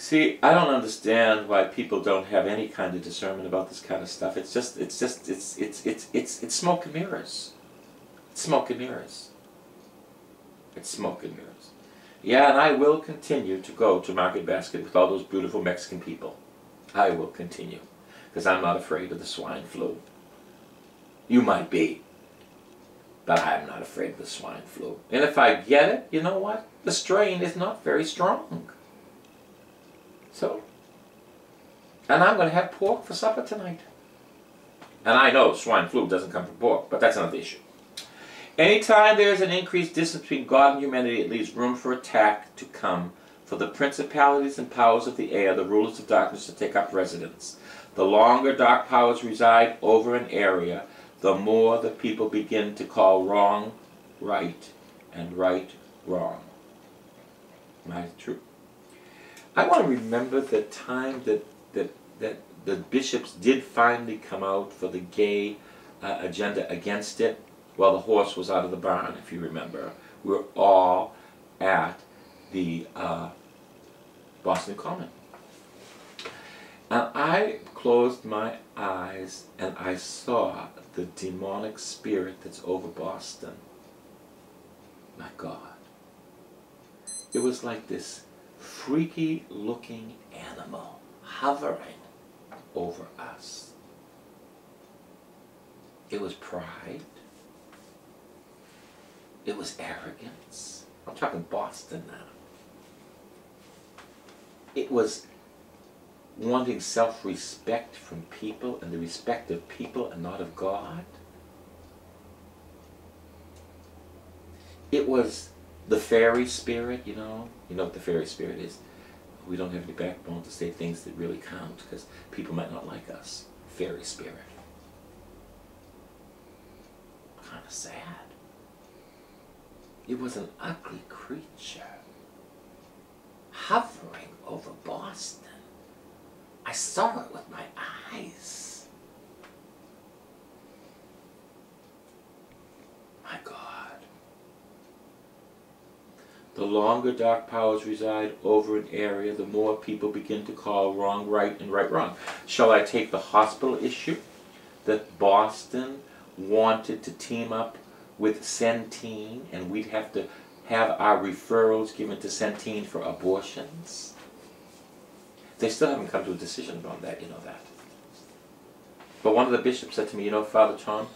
See, I don't understand why people don't have any kind of discernment about this kind of stuff. It's smoke and mirrors. It's smoke and mirrors. It's smoke and mirrors. Yeah, and I will continue to go to Market Basket with all those beautiful Mexican people. I will continue, because I'm not afraid of the swine flu. You might be, but I'm not afraid of the swine flu. And if I get it, you know what? The strain is not very strong. So, and I'm going to have pork for supper tonight. And I know swine flu doesn't come from pork, but that's another issue. Anytime there is an increased distance between God and humanity, it leaves room for attack to come, for the principalities and powers of the air, the rulers of darkness, to take up residence. The longer dark powers reside over an area, the more the people begin to call wrong right and right wrong. Right? True. I want to remember the time that the bishops did finally come out for the gay agenda against it. Well, the horse was out of the barn, if you remember. We were all at the Boston Common. And I closed my eyes and I saw the demonic spirit that's over Boston. My God. It was like this freaky looking animal hovering over us. It was pride. It was arrogance. I'm talking Boston now. It was wanting self-respect from people and the respect of people and not of God. It was the fairy spirit, you know. You know what the fairy spirit is. We don't have any backbone to say things that really count because people might not like us. Fairy spirit. Kind of sad. It was an ugly creature hovering over Boston. I saw it with my eyes. My God. The longer dark powers reside over an area, the more people begin to call wrong right and right wrong. Shall I take the hospital issue? That Boston wanted to team up with Centene, and we'd have to have our referrals given to Centene for abortions. They still haven't come to a decision on that, you know that. But one of the bishops said to me, you know, Father Tom,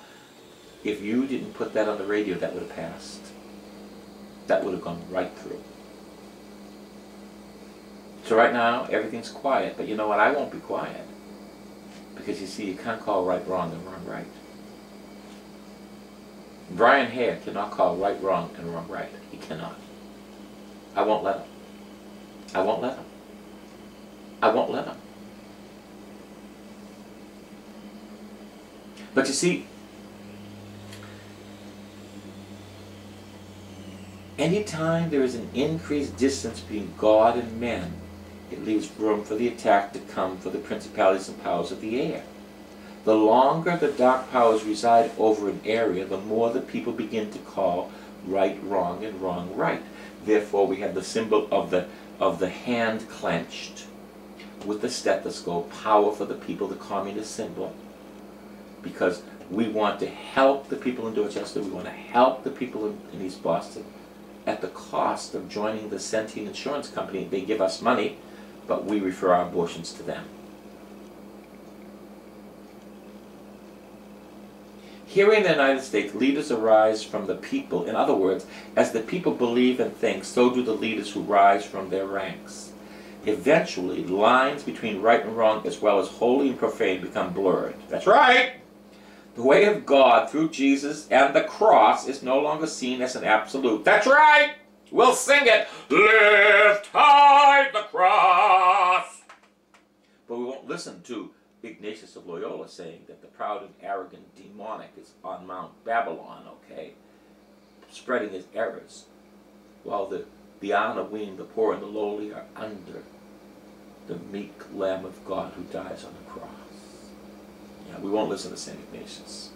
if you didn't put that on the radio, that would have passed. That would have gone right through. So right now, everything's quiet, but you know what? I won't be quiet. Because you see, you can't call right wrong and wrong right. Brian Hare cannot call right wrong and wrong right. He cannot. I won't let him. I won't let him. I won't let him. But you see, anytime there is an increased distance between God and men, it leaves room for the attack to come for the principalities and powers of the air. The longer the dark powers reside over an area, the more the people begin to call right wrong and wrong right. Therefore, we have the symbol of the hand clenched with the stethoscope, power for the people, the communist symbol, because we want to help the people in Dorchester, we want to help the people in East Boston at the cost of joining the Centene Insurance Company. They give us money, but we refer our abortions to them. Here in the United States, leaders arise from the people. In other words, as the people believe and think, so do the leaders who rise from their ranks. Eventually, lines between right and wrong, as well as holy and profane, become blurred. That's right! The way of God through Jesus and the cross is no longer seen as an absolute. That's right! We'll sing it. Lift high the cross! But we won't listen to Ignatius of Loyola saying that the proud and arrogant demonic is on Mount Babylon, okay, spreading his errors, while the unweaned, the poor, and the lowly are under the meek Lamb of God who dies on the cross. Yeah, we won't listen to St. Ignatius.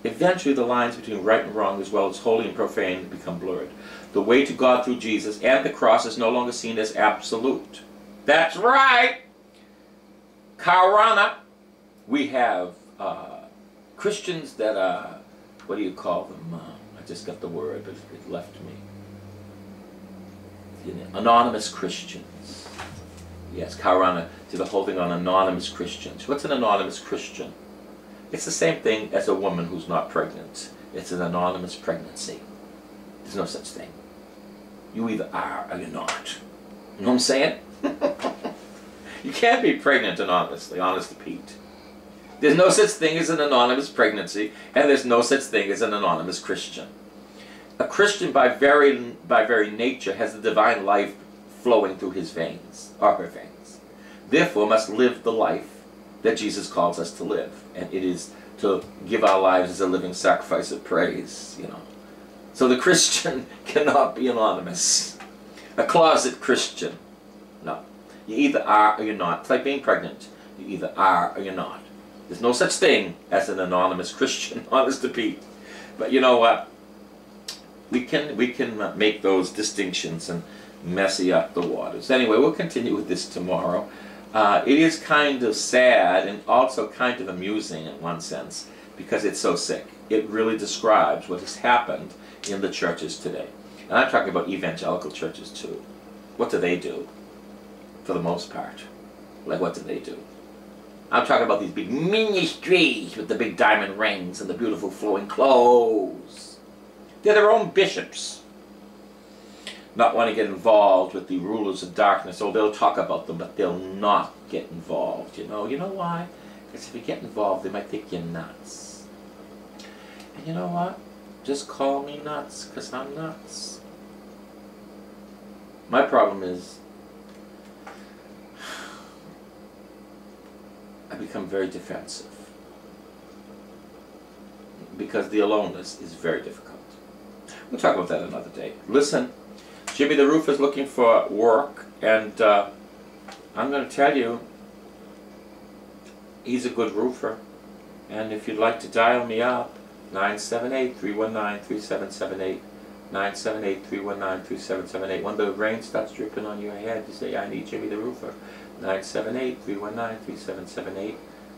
Eventually the lines between right and wrong, as well as holy and profane, become blurred. The way to God through Jesus and the cross is no longer seen as absolute. That's right! Karana. We have Christians that are, what do you call them? I just got the word, but it left me. Anonymous Christians. Yes, Karana did a whole thing on anonymous Christians. What's an anonymous Christian? It's the same thing as a woman who's not pregnant. It's an anonymous pregnancy. There's no such thing. You either are or you're not. You know what I'm saying? You can't be pregnant anonymously, honest to Pete. There's no such thing as an anonymous pregnancy, and there's no such thing as an anonymous Christian. A Christian, by very nature, has the divine life flowing through his veins, or her veins. Therefore, must live the life that Jesus calls us to live, and it is to give our lives as a living sacrifice of praise, you know. So the Christian cannot be anonymous. A closet Christian, no. You either are or you're not. It's like being pregnant. You either are or you're not. There's no such thing as an anonymous Christian, honest to Pete. But you know what? We can make those distinctions and messy up the waters. Anyway, we'll continue with this tomorrow. It is kind of sad and also kind of amusing in one sense because it's so sick. It really describes what has happened in the churches today. And I'm talking about evangelical churches too. What do they do? For the most part. Like, what do they do? I'm talking about these big ministries with the big diamond rings and the beautiful flowing clothes. They're their own bishops. Not want to get involved with the rulers of darkness. Oh, they'll talk about them, but they'll not get involved. You know why? Because if you get involved, they might think you're nuts. And you know what? Just call me nuts, because I'm nuts. My problem is I become very defensive because the aloneness is very difficult. We'll talk about that another day. Listen, Jimmy the Roofer is looking for work, and I'm going to tell you, he's a good roofer. And if you'd like to dial me up, 978-319-3778, 978-319-3778. When the rain starts dripping on your head, you say, I need Jimmy the Roofer. 978-319-3778,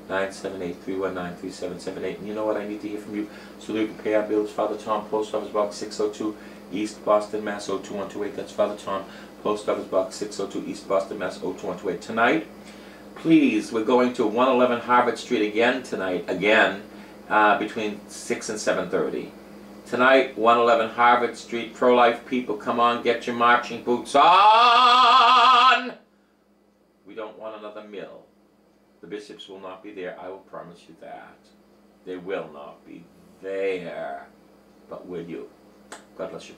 978-319-3778. And you know what? I need to hear from you so that we can pay our bills. Father Tom, Post Office Box 602, East Boston, Mass. 02128. That's Father Tom, Post Office Box 602, East Boston, Mass. 02128. Tonight, please, we're going to 111 Harvard Street again tonight, between 6 and 7:30. Tonight, 111 Harvard Street, pro-life people, come on, get your marching boots on! We don't want another mill. The bishops will not be there, I will promise you that. They will not be there. But will you? God bless you.